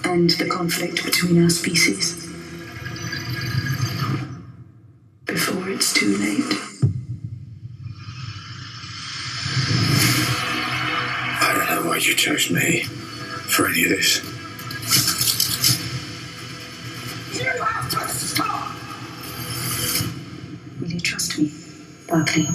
end the conflict between our species before it's too late. I don't know why you chose me for any of this. You have to stop! Will you trust me, Barclay?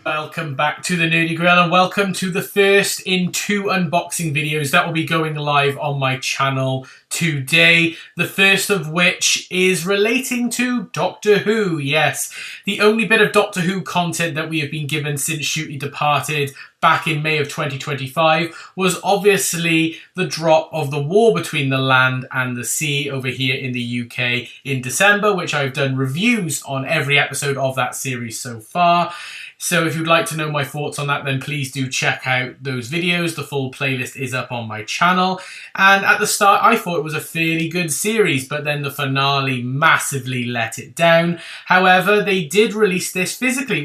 Welcome back to the Nerdy Grill, and welcome to the first in 2 unboxing videos that will be going live on my channel today. The first of which is relating to Doctor Who. Yes, the only bit of Doctor Who content that we have been given since Shooty departed back in May of 2025 was obviously the drop of The War Between the Land and the Sea over here in the UK in December, which I've done reviews on every episode of that series so far. So if you'd like to know my thoughts on that, then please do check out those videos. The full playlist is up on my channel. And at the start, I thought it was a fairly good series, but then the finale massively let it down. However, they did release this physically,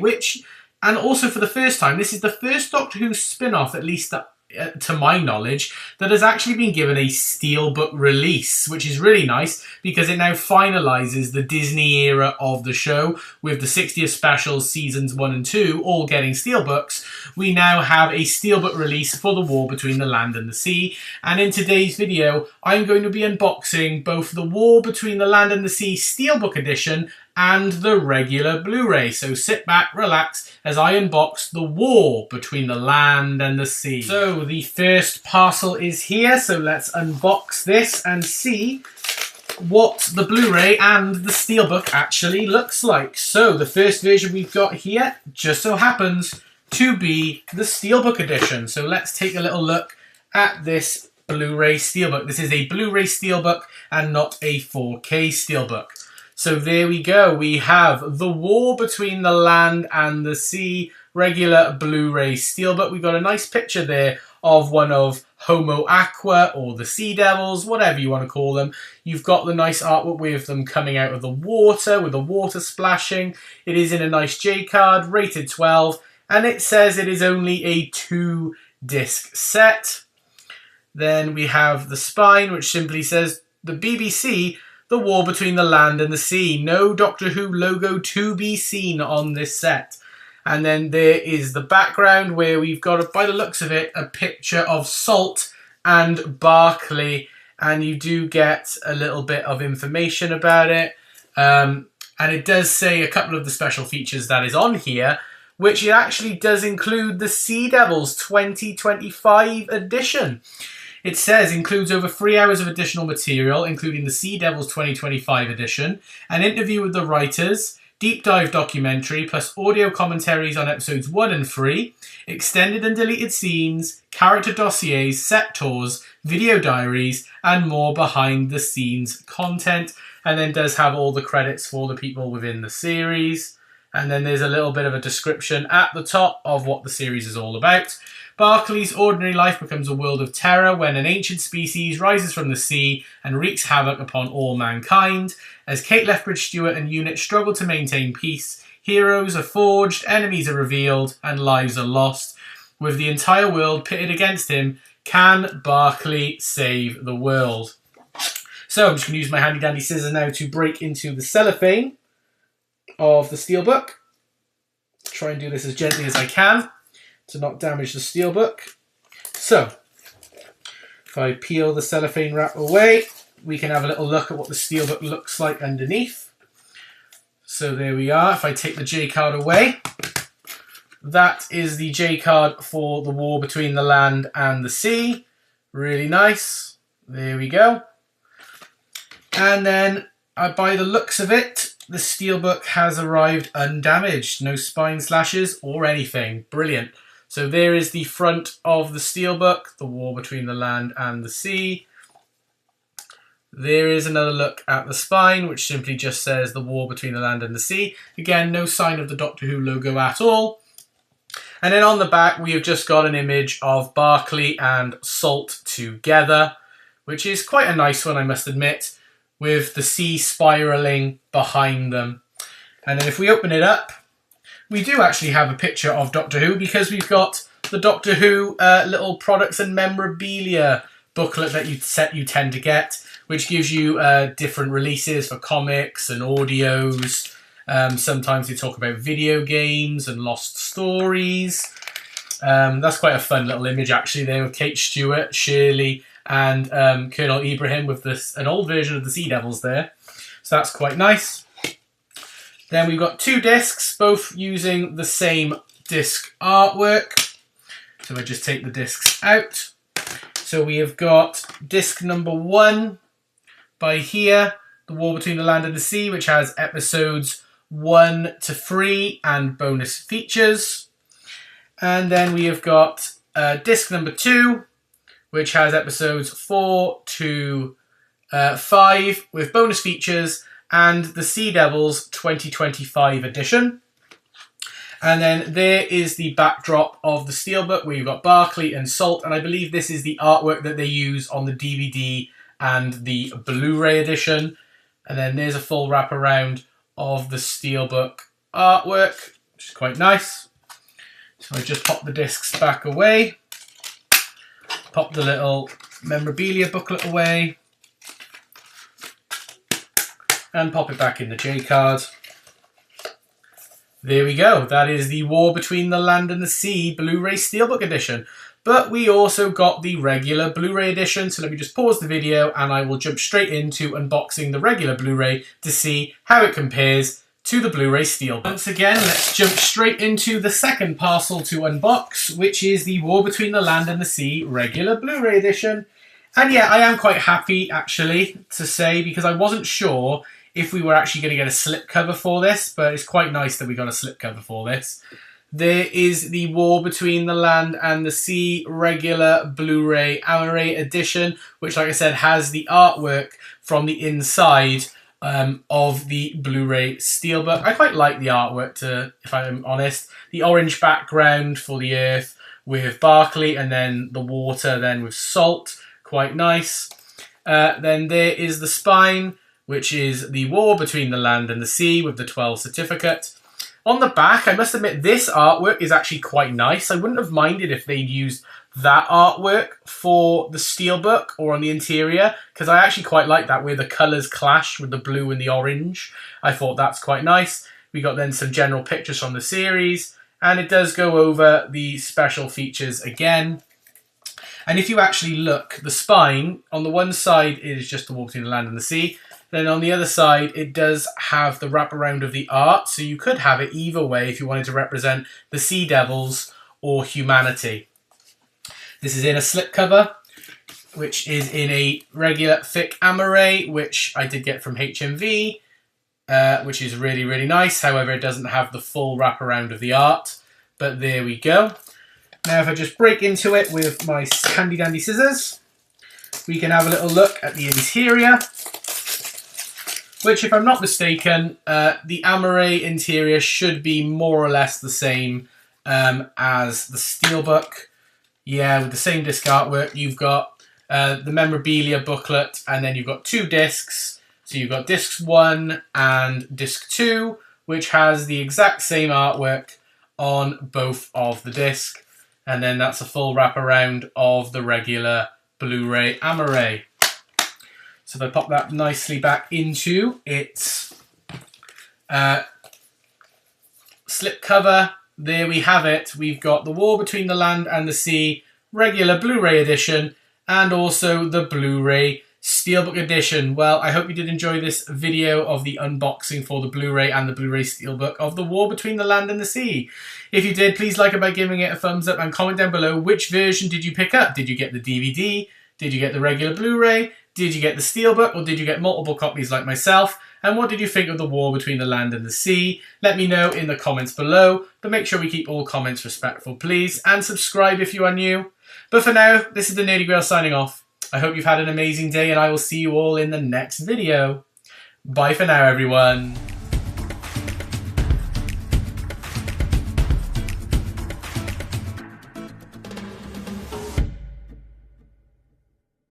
and also for the first time, this is the first Doctor Who spin-off, at least to my knowledge, that has actually been given a Steelbook release, which is really nice because it now finalises the Disney era of the show with the 60th specials seasons 1 and 2 all getting Steelbooks. We now have a Steelbook release for The War Between the Land and the Sea, and in today's video I'm going to be unboxing both The War Between the Land and the Sea Steelbook Edition and the regular Blu-ray. So sit back, relax, as I unbox The War Between the Land and the Sea. So the first parcel is here, so let's unbox this and see what the Blu-ray and the Steelbook actually looks like. So the first version we've got here just so happens to be the Steelbook Edition. So let's take a little look at this Blu-ray Steelbook. This is a Blu-ray Steelbook and not a 4K Steelbook. So there we go, we have The War Between the Land and the Sea regular Blu-ray Steelbook. We've got a nice picture there of one of Homo Aqua or the Sea Devils, whatever you want to call them. You've got the nice artwork with them coming out of the water, with the water splashing. It is in a nice J-card, rated 12, and it says it is only a 2-disc set. Then we have the spine, which simply says the BBC, The War Between the Land and the Sea. No Doctor Who logo to be seen on this set. And then there is the background where we've got, by the looks of it, a picture of Salt and Barclay. And you do get a little bit of information about it. And it does say a couple of the special features that is on here, which it actually does include the Sea Devils 2025 edition. It says includes over 3 hours of additional material, including the Sea Devils 2025 edition, an interview with the writers, deep dive documentary, plus audio commentaries on episodes 1 and 3, extended and deleted scenes, character dossiers, set tours, video diaries, and more behind the scenes content. And then does have all the credits for the people within the series. And then there's a little bit of a description at the top of what the series is all about. Barclay's ordinary life becomes a world of terror when an ancient species rises from the sea and wreaks havoc upon all mankind. As Kate Lethbridge Stewart and unit struggle to maintain peace, heroes are forged, enemies are revealed, and lives are lost. With the entire world pitted against him, can Barclay save the world? So I'm just going to use my handy dandy scissors now to break into the cellophane of the Steelbook. Try and do this as gently as I can to not damage the Steelbook. So, if I peel the cellophane wrap away, we can have a little look at what the Steelbook looks like underneath. So there we are. If I take the J-card away, that is the J-card for The War Between the Land and the Sea. Really nice. There we go. And then, by the looks of it, the Steelbook has arrived undamaged. No spine slashes or anything. Brilliant. So there is the front of the Steelbook, The War Between the Land and the Sea. There is another look at the spine, which simply just says The War Between the Land and the Sea. Again, no sign of the Doctor Who logo at all. And then on the back, we have just got an image of Barclay and Salt together, which is quite a nice one, I must admit, with the sea spiralling behind them. And then if we open it up, we do actually have a picture of Doctor Who, because we've got the Doctor Who little products and memorabilia booklet that you tend to get, which gives you different releases for comics and audios. Sometimes they talk about video games and lost stories. That's quite a fun little image actually there with Kate Stewart, Shirley and Colonel Ibrahim with an old version of the Sea Devils there. So that's quite nice. Then we've got 2 discs, both using the same disc artwork. So I just take the discs out. So we have got disc number 1 by here, The War Between the Land and the Sea, which has episodes 1 to 3 and bonus features. And then we have got disc number 2, which has episodes 4 to 5 with bonus features and the Sea Devils 2025 edition. And then there is the backdrop of the Steelbook where you've got Barclay and Salt, and I believe this is the artwork that they use on the DVD and the Blu-ray edition. And then there's a full wraparound of the Steelbook artwork, which is quite nice. So I just pop the discs back away, pop the little memorabilia booklet away, and pop it back in the J-card. There we go. That is the War Between the Land and the Sea Blu-ray Steelbook Edition. But we also got the regular Blu-ray edition, so let me just pause the video and I will jump straight into unboxing the regular Blu-ray to see how it compares to the Blu-ray Steelbook. Once again, let's jump straight into the second parcel to unbox, which is the War Between the Land and the Sea regular Blu-ray edition. And yeah, I am quite happy actually to say, because I wasn't sure if we were actually going to get a slipcover for this, but it's quite nice that we got a slipcover for this. There is the War Between the Land and the Sea regular Blu-ray Amaray edition, which, like I said, has the artwork from the inside of the Blu-ray Steelbook. I quite like the artwork, if I'm honest. The orange background for the Earth with Barclay, and then the water then with Salt. Quite nice. Then there is the spine, which is the War Between the Land and the Sea with the 12 certificate. On the back, I must admit, this artwork is actually quite nice. I wouldn't have minded if they'd used that artwork for the Steelbook or on the interior, because I actually quite like that, where the colours clash with the blue and the orange. I thought that's quite nice. We got then some general pictures from the series, and it does go over the special features again. And if you actually look, the spine, on the one side it is just the War Between the Land and the Sea. Then on the other side, it does have the wraparound of the art, so you could have it either way if you wanted to represent the Sea Devils or humanity. This is in a slipcover, which is in a regular thick Amaray, which I did get from HMV, which is really, really nice. However, it doesn't have the full wraparound of the art, but there we go. Now, if I just break into it with my handy dandy scissors, we can have a little look at the interior, which, if I'm not mistaken, the Amaray interior should be more or less the same as the Steelbook. Yeah, with the same disc artwork. You've got the memorabilia booklet, and then you've got 2 discs. So you've got discs 1 and disc 2, which has the exact same artwork on both of the discs. And then that's a full wraparound of the regular Blu-ray Amaray. So if I pop that nicely back into its slipcover, there we have it. We've got the War Between the Land and the Sea regular Blu-ray edition, and also the Blu-ray Steelbook edition. Well, I hope you did enjoy this video of the unboxing for the Blu-ray and the Blu-ray Steelbook of the War Between the Land and the Sea. If you did, please like it by giving it a thumbs up, and comment down below which version did you pick up. Did you get the DVD? Did you get the regular Blu-ray? Did you get the Steelbook, or did you get multiple copies like myself? And what did you think of the War Between the Land and the Sea? Let me know in the comments below, but make sure we keep all comments respectful, please, and subscribe if you are new. But for now, this is the Nerdy Grail signing off. I hope you've had an amazing day, and I will see you all in the next video. Bye for now, everyone.